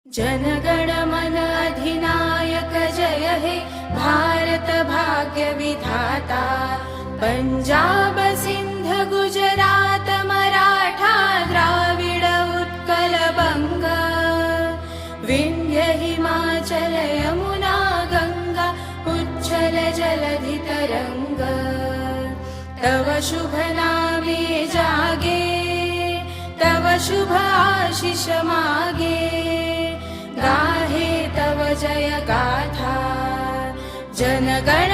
जनगण मन अधिनायक जय हे भारत भाग्य विधाता। पंजाब सिंध गुजरात मराठा द्राविड उत्कल बंग, विंध्य हिमाचल यमुना गंगा उच्छल जलधि तरंग। तव शुभ नामे जागे, तव शुभ आशीष मागे, गाहे तव जय गाथा। जनगण